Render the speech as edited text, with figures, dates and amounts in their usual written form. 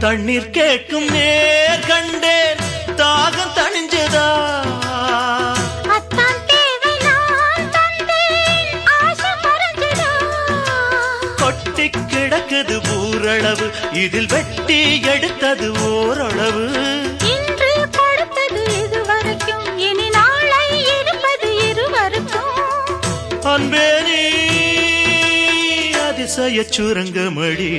தண்ணீர் கேட்கும் நேர் கண்டேன் தாகம் தணிஞ்சதா கொட்டி கிடக்குது ஊரளவு இதில் வெட்டி எடுத்தது ஓரளவு இன்று கொடுத்தது இதுவரைக்கும் இனி நாளை இருப்பது இருவருக்கும் அன்பே நீ அதிசய சுரங்கமடி